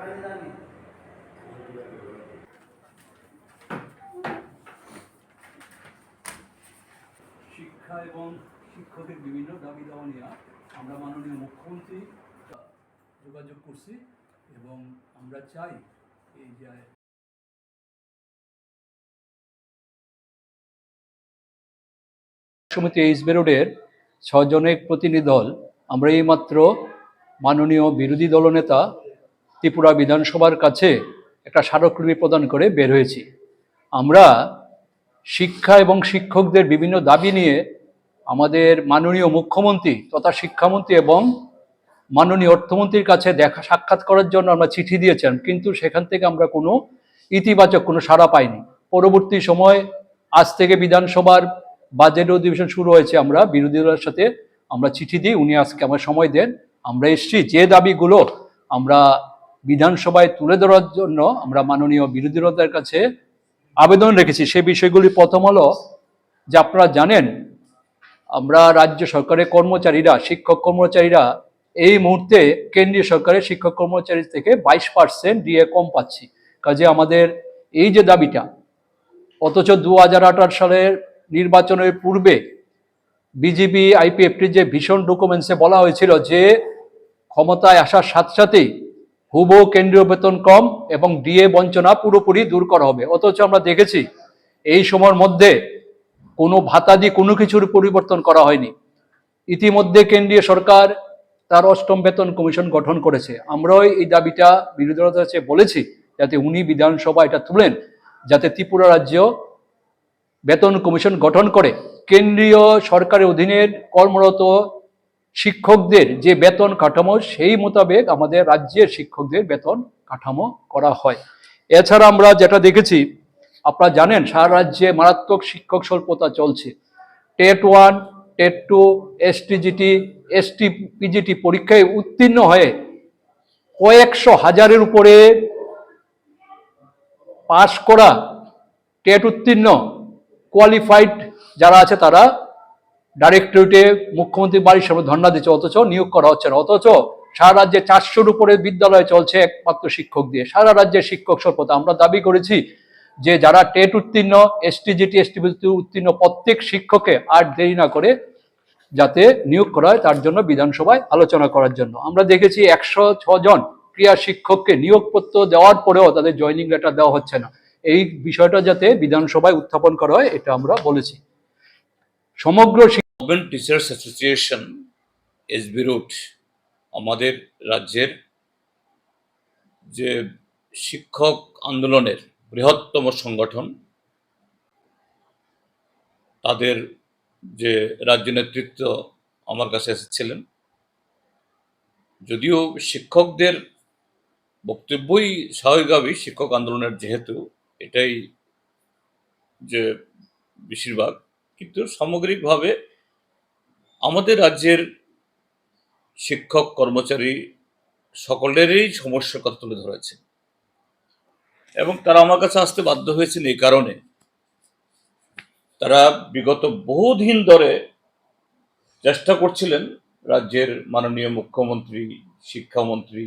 শিক্ষা এবং শিক্ষকের বিভিন্ন দাবি দাওয়া নিয়ে আমরা মাননীয় মুখ্যমন্ত্রী যোগাযোগ করছি এবং আমরা চাই এই যে সমিতি এইচবি রোডের 6 জনের প্রতিনিধি দল আমরা এইমাত্র মাননীয় বিরোধী দলনেতা ত্রিপুরা বিধানসভার কাছে একটা স্মারকলিপি প্রদান করে বের হয়েছি। আমরা শিক্ষা এবং শিক্ষকদের বিভিন্ন দাবি নিয়ে আমাদের মাননীয় মুখ্যমন্ত্রী তথা শিক্ষামন্ত্রী এবং মাননীয় অর্থমন্ত্রীর কাছে সাক্ষাৎ করার জন্য আমরা চিঠি দিয়েছিলাম, কিন্তু সেখান থেকে আমরা কোনো ইতিবাচক কোনো সাড়া পাইনি। পরবর্তী সময় আজ থেকে বিধানসভার বাজেট অধিবেশন শুরু হয়েছে, আমরা বিরোধী দলের সাথে আমরা চিঠি দিই, উনি আজকে আমার সময় দেন। আমরা এসছি যে দাবিগুলো আমরা বিধানসভায় তুলে ধরার জন্য আমরা মাননীয় বিরোধী দলের কাছে আবেদন রেখেছি। সেই বিষয়গুলি প্রথম হলো যে আপনারা জানেন আমরা রাজ্য সরকারের কর্মচারীরা, শিক্ষক কর্মচারীরা এই মুহূর্তে কেন্দ্রীয় সরকারের শিক্ষক কর্মচারী থেকে 22% ডিএ কম পাচ্ছি। কাজে আমাদের এই যে দাবিটা, অথচ 2018 সালের নির্বাচনের পূর্বে বিজেপি আইপিএফটির যে ভীষণ ডকুমেন্টসে বলা হয়েছিল যে ক্ষমতায় আসার সাথে সাথেই হুবহু কেন্দ্রীয় বেতন কম এবং ডিএ বঞ্চনা পুরোপুরি দূর করা হবে। অথচ আমরা দেখেছি এই সময়ের মধ্যে কোনো ভাতা দিয়ে কোনো কিছুর পরিবর্তন করা হয়নি। ইতিমধ্যে কেন্দ্রীয় সরকার তার 8ম বেতন কমিশন গঠন করেছে। আমরাও এই দাবিটা বিরোধী দলের কাছে বলেছি যাতে উনি বিধানসভা এটা তুলেন, যাতে ত্রিপুরা রাজ্য বেতন কমিশন গঠন করে কেন্দ্রীয় সরকারের অধীনে কর্মরত শিক্ষকদের যে বেতন কাঠামো সেই মোতাবেক আমাদের রাজ্যের শিক্ষকদের বেতন কাঠামো করা হয়। এছাড়া আমরা যেটা দেখেছি, আপনারা জানেন সারা রাজ্যে মারাত্মক শিক্ষক স্বল্পতা চলছে। টেট 1, টেট 2, এসটিজিটি, পিজিটি পরীক্ষায় উত্তীর্ণ হয়ে কয়েকশো হাজারের উপরে পাশ করা টেট উত্তীর্ণ কোয়ালিফাইড যারা আছে তারা ডাইরেক্টরেটে মুখ্যমন্ত্রী বাড়ির সামনে ধর্ণা দিচ্ছে, অথচ নিয়োগ করা হচ্ছে না। অথচ সারা রাজ্যে 400-র উপরে বিদ্যালয় চলছে একমাত্র শিক্ষক দিয়ে। সারা রাজ্যের শিক্ষক স্বল্পতা। আমরা দাবি করেছি যে যারা টেট উত্তীর্ণ, এসটিজিটি, এসটিপিজি উত্তীর্ণ প্রত্যেক শিক্ষককে আর দেরি না করে যাতে নিয়োগ করা হয় তার জন্য বিধানসভায় আলোচনা করার জন্য। আমরা দেখেছি 106 জন ক্রিয়া শিক্ষককে নিয়োগপত্র দেওয়ার পরেও তাদের জয়নিং লেটার দেওয়া হচ্ছে না। এই বিষয়টা যাতে বিধানসভায় উত্থাপন করা হয় এটা আমরা বলেছি। সমগ্র government teachers association HB road আমাদের রাজ্যের যে শিক্ষক আন্দোলনের বৃহত্তম সংগঠন, তাদের যে রাজ্য নেতৃত্ব আমার কাছে এসেছিলেন। যদিও শিক্ষকদের বক্তব্যই স্বাভাবিকভাবেই শিক্ষক আন্দোলনের যেহেতু এটাই যে বেশিরভাগ, কিন্তু সামগ্রিকভাবে আমাদের রাজ্যের শিক্ষক কর্মচারী সকলেরই সমস্যার কথা তুলে ধরেছে এবং তারা আমার কাছে আসতে বাধ্য হয়েছেন এই কারণে তারা বিগত বহুদিন ধরে চেষ্টা করছিলেন রাজ্যের মাননীয় মুখ্যমন্ত্রী, শিক্ষামন্ত্রী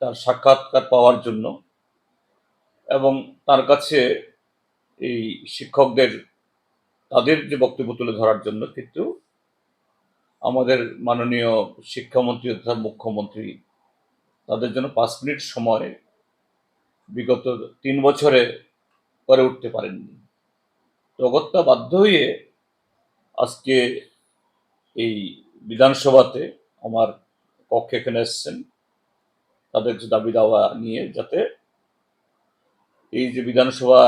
তার সাক্ষাৎকার পাওয়ার জন্য এবং তার কাছে এই শিক্ষকদের তাদের যে বক্তব্য তুলে ধরার জন্য। কিন্তু আমাদের মাননীয় শিক্ষামন্ত্রী তথা মুখ্যমন্ত্রী তাদের জন্য 5 মিনিট সময় বিগত 3 বছরে করে উঠতে পারেননি। তো অগত্যা বাধ্য হয়ে আজকে এই বিধানসভাতে আমার পক্ষে এখানে এসেছেন তাদের যে দাবি দাওয়া নিয়ে, যাতে এই যে বিধানসভা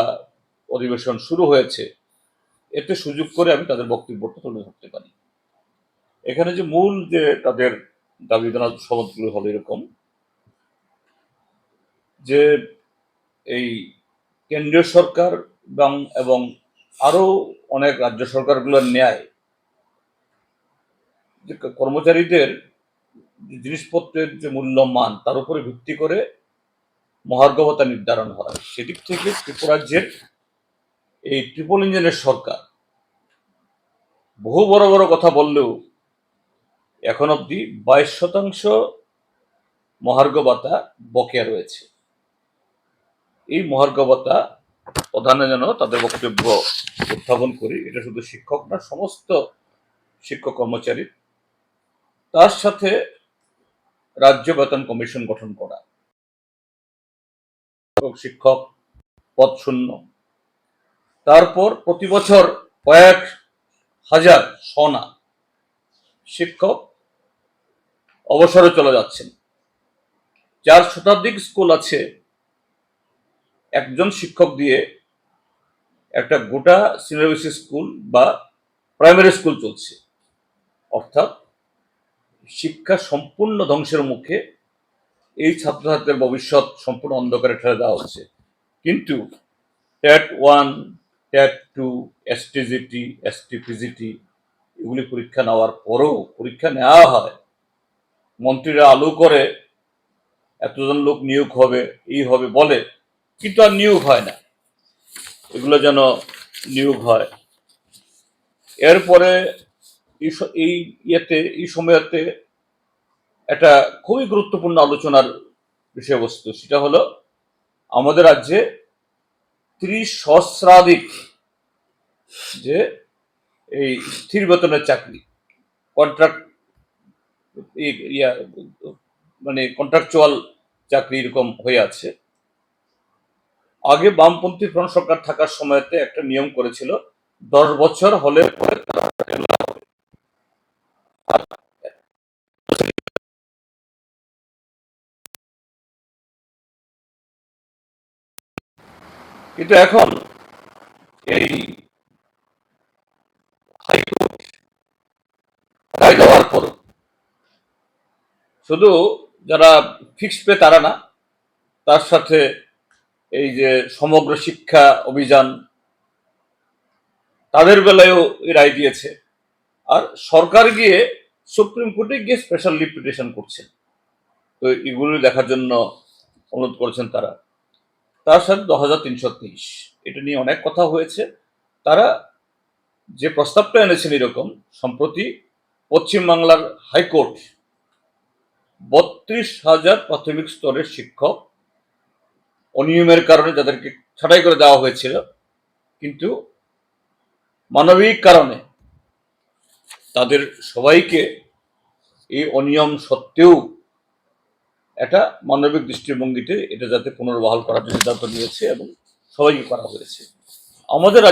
অধিবেশন শুরু হয়েছে এতে সুযোগ করে আমি তাদের বক্তব্যটা তুলে ধরতে পারি। এখানে যে মূল যে তাদের দাবি দাওয়া সমাজগুলো হলো এরকম যে এই কেন্দ্রীয় সরকার এবং আরো অনেক রাজ্য সরকারগুলোর ন্যায় যে কর্মচারীদের জিনিসপত্রের যে মূল্যমান তার উপরে ভিত্তি করে মহার্ঘ ভাতা নির্ধারণ হয়। সেদিক থেকে ত্রিপুরা রাজ্যের এই ট্রিপল ইঞ্জিনের সরকার বহু বড় বড় কথা বললেও এখন অবধি 22% মহার্ঘ ভাতা বকেয়া রয়েছে। এই মহার্ঘ ভাতা প্রধানে যেন তাদের বক্তব্য উত্থাপন করি, এটা শুধু শিক্ষক না, সমস্ত শিক্ষক কর্মচারী, তার সাথে রাজ্য বেতন কমিশন গঠন করা, শিক্ষক পদ শূন্য, তারপর প্রতি বছর কয়েক হাজার শনা শিক্ষক অবসরে চলে যাচ্ছেন। 4 শতাধিক স্কুল আছে, একজন শিক্ষক দিয়ে একটা গোটা সিনিয়র স্কুল বা প্রাইমারি স্কুল চলছে। অর্থাৎ শিক্ষা সম্পূর্ণ ধ্বংসের মুখে, এই ছাত্রছাত্রীদের ভবিষ্যৎ সম্পূর্ণ অন্ধকারে ঠেলে দেওয়া হচ্ছে। কিন্তু ট্যাট 1, ট্যাট 2, এসটিজিটি, এসটিপিজিটি এগুলি পরীক্ষা নেওয়ার পরও পরীক্ষা নেওয়া হয়, মন্ত্রীরা আলু করে এতজন লোক নিয়োগ হবে, এই হবে বলে, কিন্তু আর নিয়োগ হয় না। এগুলো যেন নিয়োগ হয়। এরপরে এই সময়তে একটা খুবই গুরুত্বপূর্ণ আলোচনার বিষয়বস্তু, সেটা হলো আমাদের রাজ্যে 30 সহস্রাধিক যে এই স্থির বেতনের চাকরি, কন্ট্রাক্ট মানে কন্ট্রাকচুয়াল চাকরি এরকম হয়ে আছে। আগে বামপন্থী ফ্রন্ট সরকার থাকার সময়তে একটা নিয়ম করেছিল, 10 বছর হলে পরে কিন্তু এখন এই হাইকোর্ট রায় দেওয়ার পর শুধু যারা ফিক্সড পে তারা না, তার সাথে এই যে সমগ্র শিক্ষা অভিযান, তাদের বেলায়ও এই রায় দিয়েছে। আর সরকার গিয়ে সুপ্রিম কোর্টে গিয়ে স্পেশাল লিভ পিটিশন করছে। তো এগুলো দেখার জন্য অনুরোধ করেছেন তারা। তার সাথে 2323 এটা নিয়ে অনেক কথা হয়েছে। তারা যে প্রস্তাবটা এনেছেন এরকম, সম্প্রতি পশ্চিমবাংলার হাইকোর্ট 32,000 প্রাথমিক স্তরের শিক্ষক অনিয়মের কারণে যাদেরকে ছাঁটাই করে দেওয়া হয়েছিল, কিন্তু মানবিক কারণে তাদের সবাইকে এই অনিয়ম সত্ত্বেও একটা মানবিক দৃষ্টিভঙ্গিতে এটা যাতে পুনর্বহাল করার সিদ্ধান্ত নিয়েছে এবং সবাইকে করা হয়েছে। আমাদের